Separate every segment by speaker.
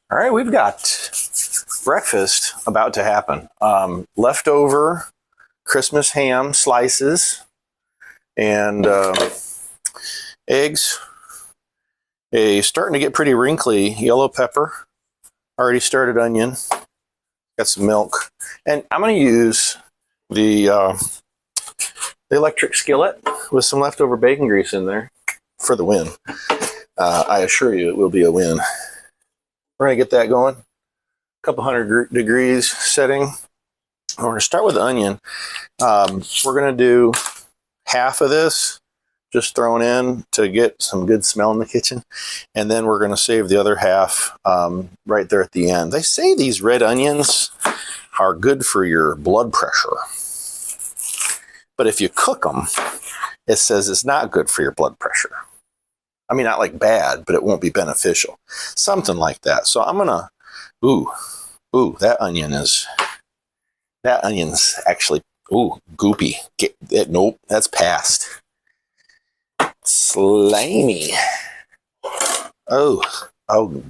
Speaker 1: All right, we've got breakfast about to happen. Leftover Christmas ham slices and eggs. A starting to get pretty wrinkly yellow pepper. Already started onion. Got some milk. And I'm going to use the electric skillet with some leftover bacon grease in there for the win. I assure you it will be a win. We're going to get that going. A couple hundred degrees setting. We're going to start with the onion. We're going to do half of this, just thrown in to get some good smell in the kitchen. And then we're going to save the other half right there at the end. They say these red onions are good for your blood pressure. But if you cook them, it says it's not good for your blood pressure. I mean, not like bad, but it won't be beneficial. Something like that. So I'm going to, that onion's actually, goopy. Nope, that's past. Slimy. Oh,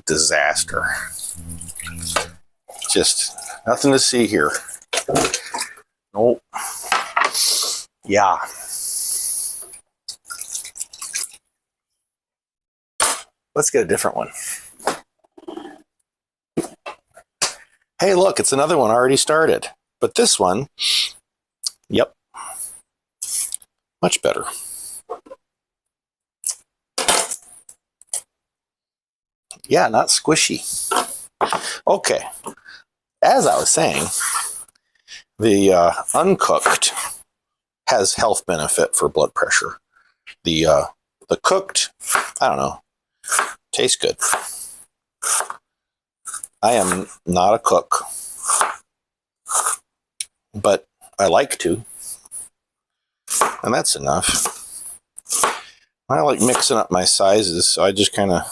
Speaker 1: disaster. Just nothing to see here. Nope. Yeah. Let's get a different one. Hey, look, it's another one already started. But this one, yep, much better. Yeah, not squishy. Okay, as I was saying, the uncooked has health benefit for blood pressure. The cooked, I don't know, tastes good. I am not a cook, but I like to, and that's enough. I like mixing up my sizes, so I just kind of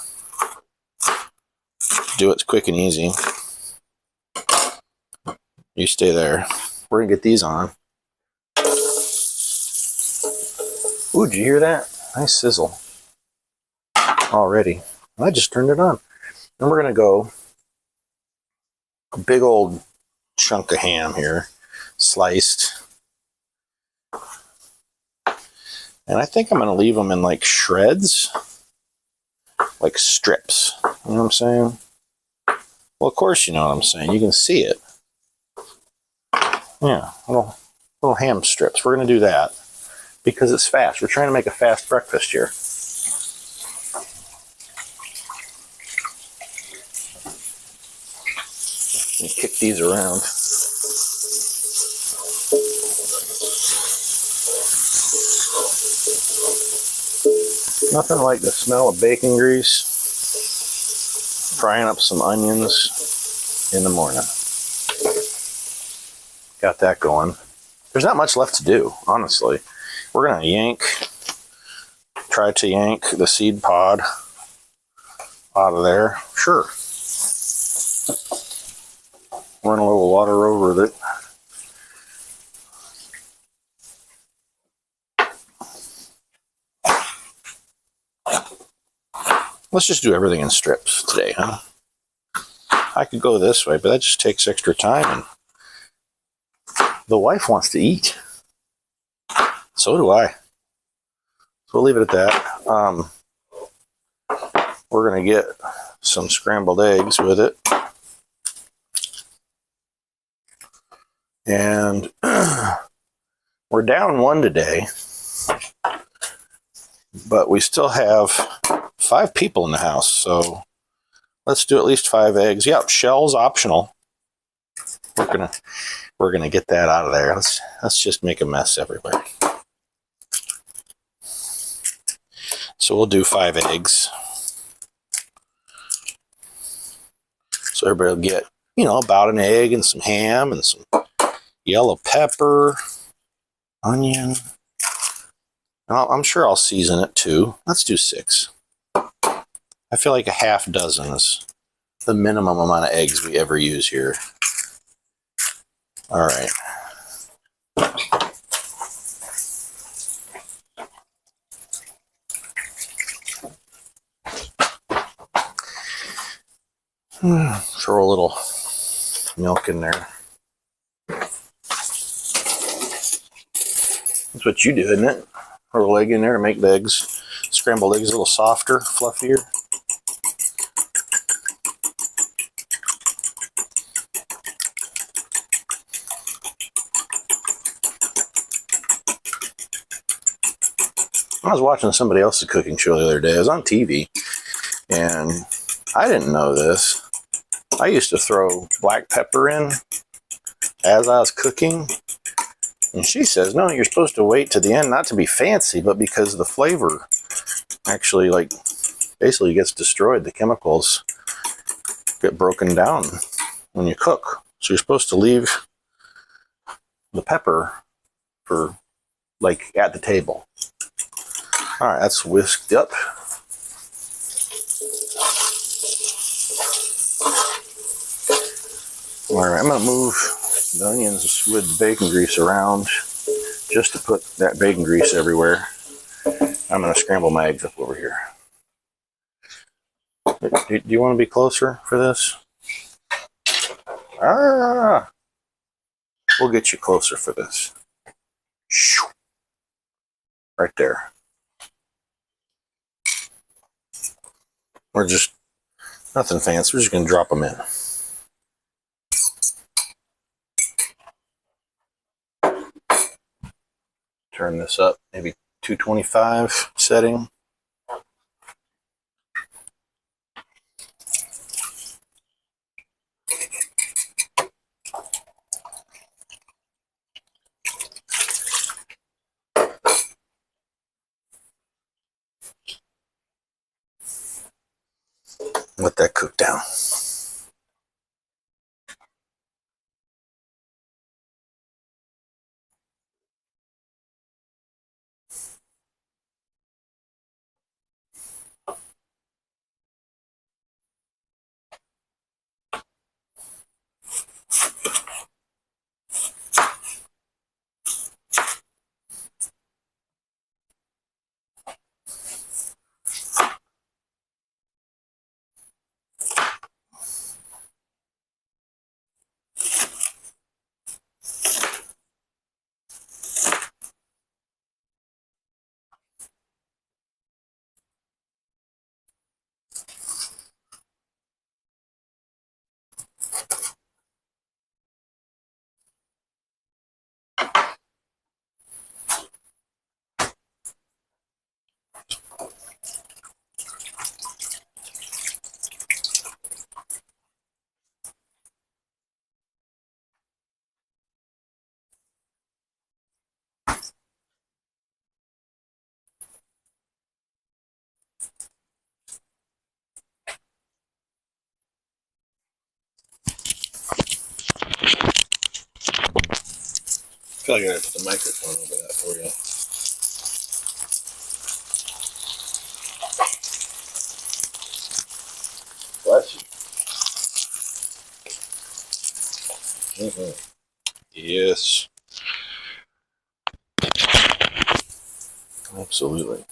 Speaker 1: do it quick and easy. You stay there. We're gonna get these on. Ooh, did you hear that? Nice sizzle already. I just turned it on. And we're gonna go a big old chunk of ham here, sliced. And I think I'm gonna leave them in like shreds, like strips. You know what I'm saying? Well, of course you know what I'm saying. You can see it. Yeah, little ham strips. We're going to do that because it's fast. We're trying to make a fast breakfast here. Let me kick these around. Nothing like the smell of bacon grease frying up some onions in the morning. Got that going. There's not much left to do, honestly. We're going to try to yank the seed pod out of there. Sure. Run a little water over it. Let's just do everything in strips today, huh? I could go this way, but that just takes extra time, and the wife wants to eat. So do I. So we'll leave it at that. We're going to get some scrambled eggs with it. And we're down one today, but we still have 5 people in the house, so let's do at least 5 eggs. Yep, shells optional. We're gonna get that out of there. Let's just make a mess everywhere. So we'll do 5 eggs. So everybody will get, about an egg and some ham and some yellow pepper, onion. And I'm sure I'll season it too. Let's do 6. I feel like a half dozen is the minimum amount of eggs we ever use here. All right. Throw a little milk in there. That's what you do, isn't it? Throw a egg in there to make the eggs, scrambled eggs, a little softer, fluffier. I was watching somebody else's cooking show the other day. I was on TV, and I didn't know this. I used to throw black pepper in as I was cooking, and she says, no, you're supposed to wait to the end, not to be fancy, but because the flavor actually, like, basically gets destroyed. The chemicals get broken down when you cook. So you're supposed to leave the pepper for, like, at the table. All right, that's whisked up. All right, I'm going to move the onions with bacon grease around just to put that bacon grease everywhere. I'm going to scramble my eggs up over here. Do you want to be closer for this? Ah! We'll get you closer for this. Right there. We're just, nothing fancy. We're just going to drop them in. Turn this up, maybe 225 setting. Let that cook down. I feel like I gotta put the microphone over that for you. Bless you. Yes. Absolutely.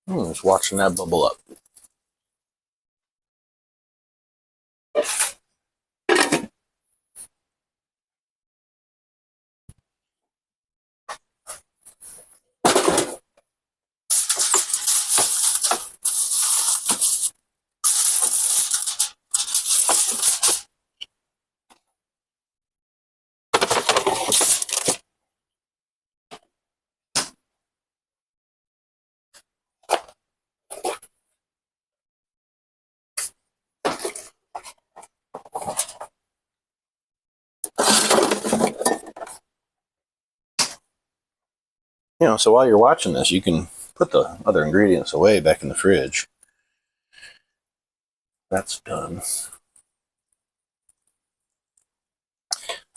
Speaker 1: Just watching that bubble up. You know, so while you're watching this, you can put the other ingredients away back in the fridge. That's done.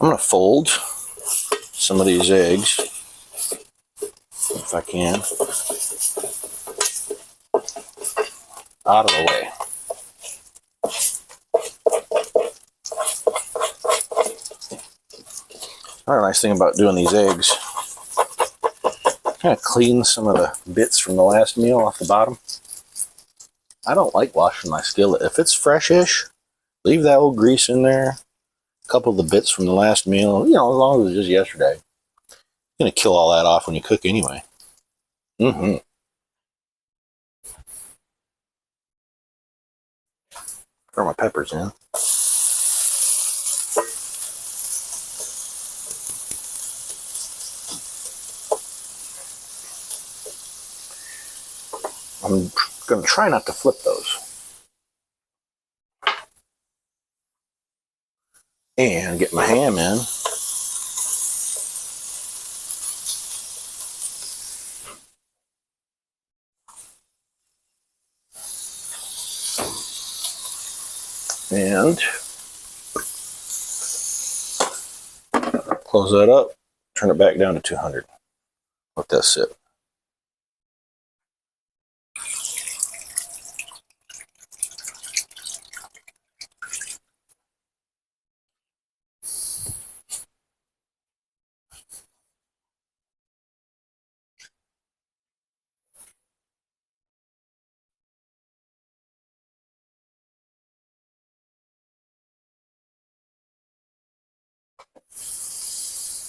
Speaker 1: I'm going to fold some of these eggs, if I can, out of the way. Another nice thing about doing these eggs, kind of clean some of the bits from the last meal off the bottom. I don't like washing my skillet. If it's fresh-ish, leave that old grease in there. A couple of the bits from the last meal, you know, as long as it was just yesterday. You're going to kill all that off when you cook anyway. Throw my peppers in. I'm going to try not to flip those. And get my ham in. And close that up, turn it back down to 200. Let that sit.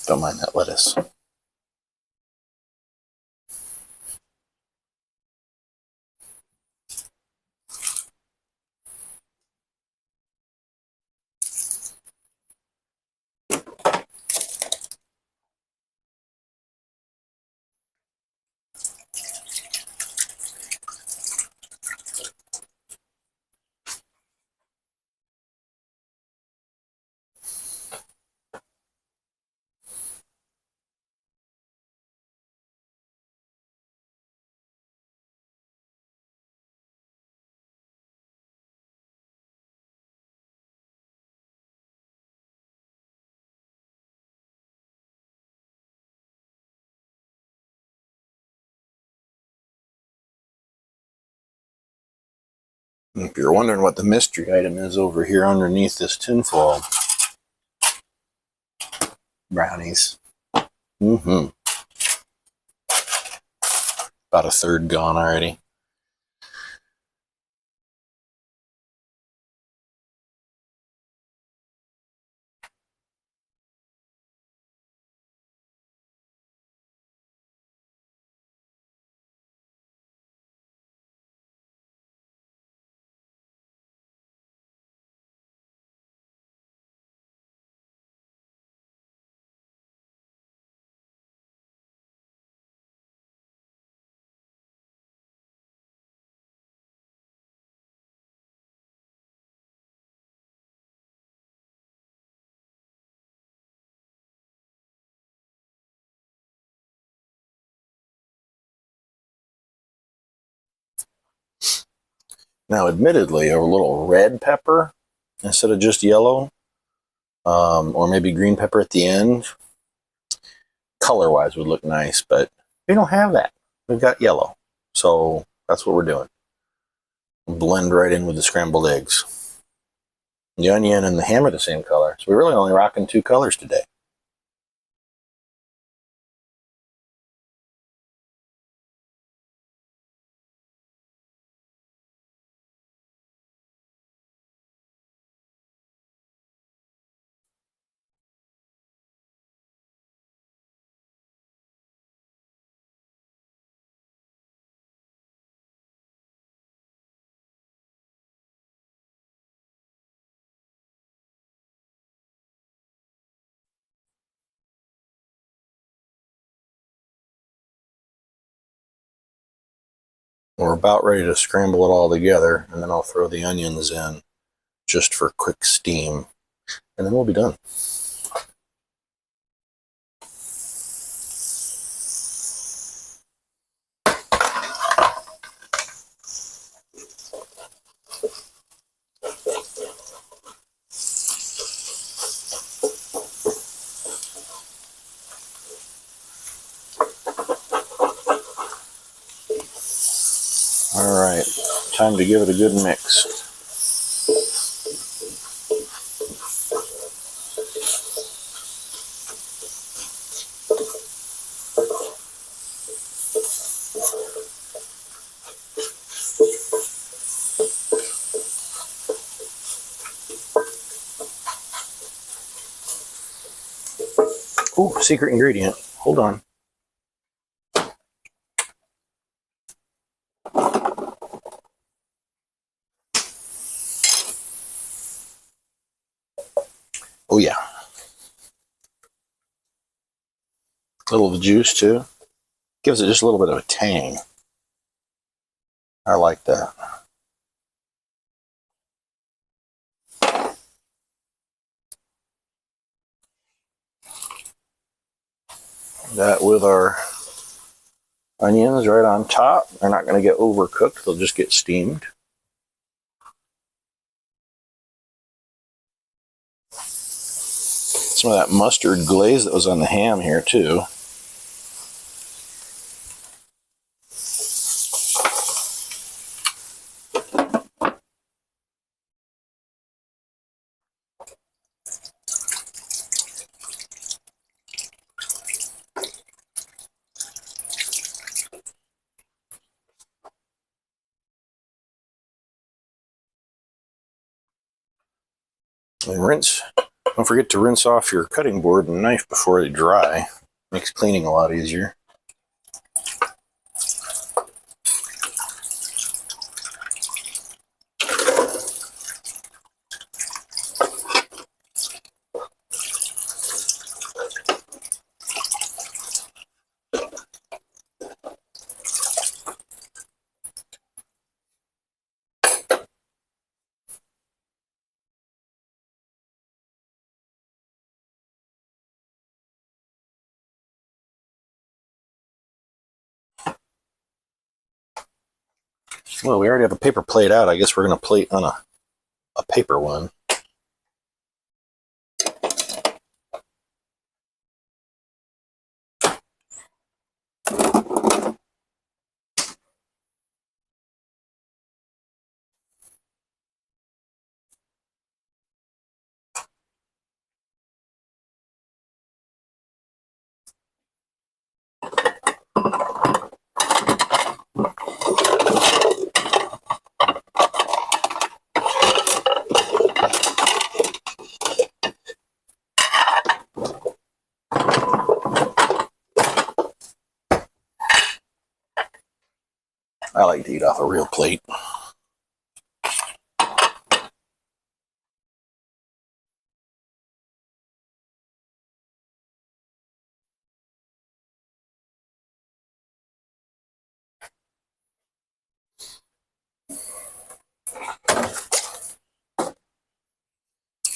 Speaker 1: Don't mind that lettuce. If you're wondering what the mystery item is over here underneath this tinfoil, brownies. About a third gone already. Now, admittedly, a little red pepper instead of just yellow, or maybe green pepper at the end, color-wise would look nice, but we don't have that. We've got yellow, so that's what we're doing. Blend right in with the scrambled eggs. The onion and the ham are the same color, so we're really only rocking 2 colors today. We're about ready to scramble it all together, and then I'll throw the onions in just for quick steam, and then we'll be done. All right, time to give it a good mix. Oh, secret ingredient. Hold on. Oh yeah. A little of the juice too. Gives it just a little bit of a tang. I like that. That with our onions right on top. They're not going to get overcooked. They'll just get steamed. Some of that mustard glaze that was on the ham here too. And rinse. Don't forget to rinse off your cutting board and knife before they dry. Makes cleaning a lot easier. Well, we already have a paper plate out. I guess we're going to plate on a paper one. I like to eat off a real plate.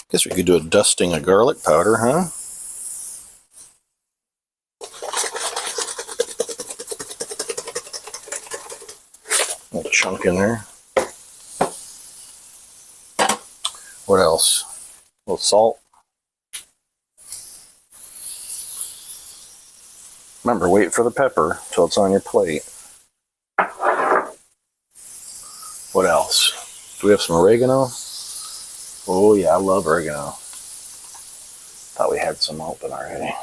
Speaker 1: Guess we could do a dusting of garlic powder, huh? A little chunk in there. What else? A little salt. Remember, wait for the pepper till it's on your plate. What else? Do we have some oregano? Oh yeah, I love oregano. Thought we had some open already.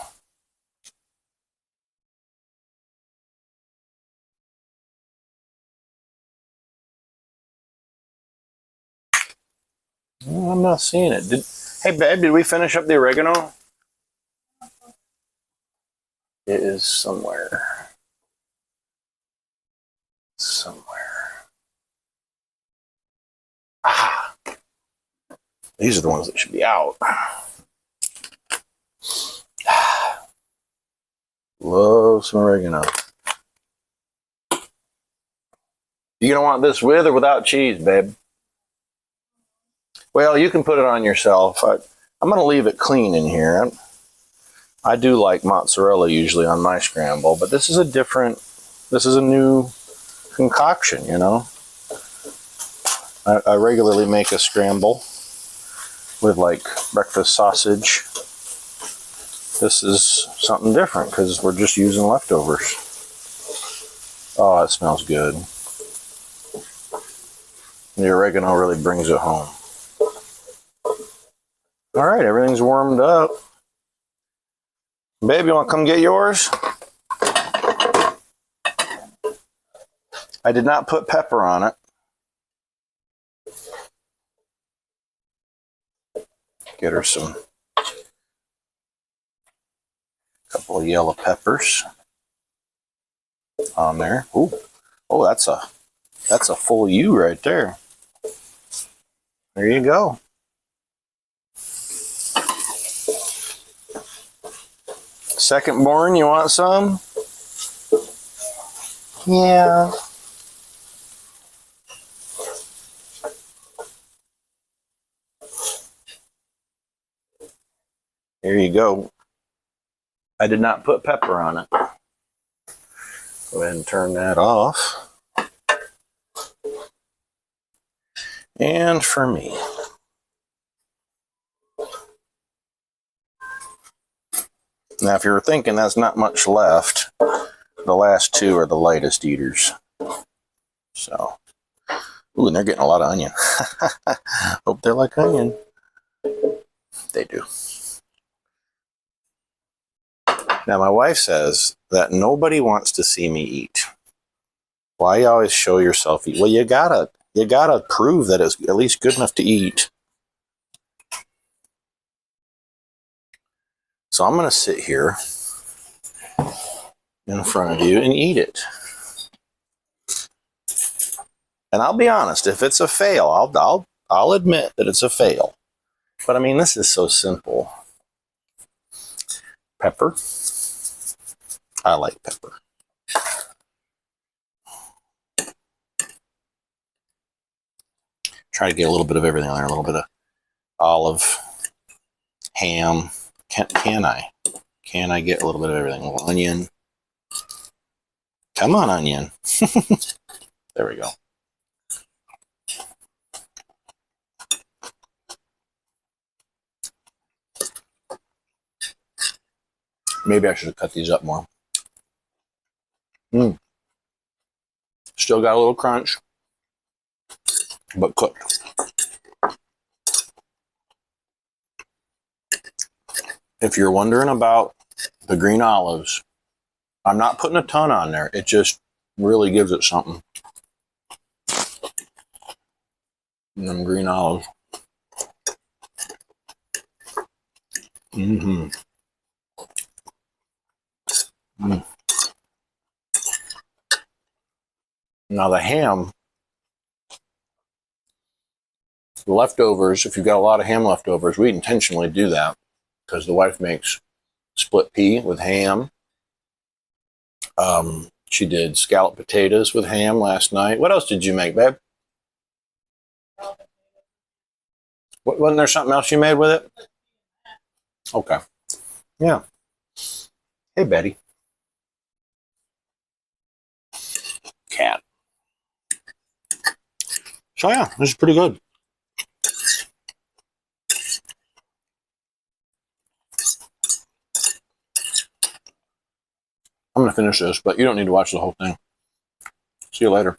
Speaker 1: Oh, I'm not seeing it. Hey, babe, did we finish up the oregano? It is somewhere. Somewhere. Ah! These are the ones that should be out. Love some oregano. You gonna want this with or without cheese, babe? Well, you can put it on yourself. I'm gonna leave it clean in here. I do like mozzarella usually on my scramble, but this is a new concoction, you know. I regularly make a scramble with like breakfast sausage. This is something different because we're just using leftovers. Oh, it smells good. The oregano really brings it home. All right, everything's warmed up. Babe, you want to come get yours? I did not put pepper on it. Get her some. Couple of yellow peppers on there. Ooh. Oh, that's a full U right there. There you go. Second born, you want some? Yeah. There you go. I did not put pepper on it. Go ahead and turn that off. And for me. Now, if you were thinking that's not much left, the last two are the lightest eaters. So, ooh, and they're getting a lot of onion. Hope they like onion. They do. Now, my wife says that nobody wants to see me eat. Why you always show yourself eat? Well, you gotta prove that it's at least good enough to eat. So I'm gonna sit here in front of you and eat it. And I'll be honest, if it's a fail, I'll admit that it's a fail. But I mean, this is so simple. Pepper. I like pepper. Try to get a little bit of everything on there. A little bit of olive, ham. Can I? Can I get a little bit of everything? A little onion. Come on, onion. There we go. Maybe I should have cut these up more. Still got a little crunch, but cooked. If you're wondering about the green olives, I'm not putting a ton on there. It just really gives it something. And them green olives. Now the ham, the leftovers, if you've got a lot of ham leftovers, we intentionally do that because the wife makes split pea with ham. She did scalloped potatoes with ham last night. What else did you make, babe? Wasn't there something else you made with it? Okay. Yeah. Hey, Betty. Cat. So yeah, this is pretty good. I'm going to finish this, but you don't need to watch the whole thing. See you later.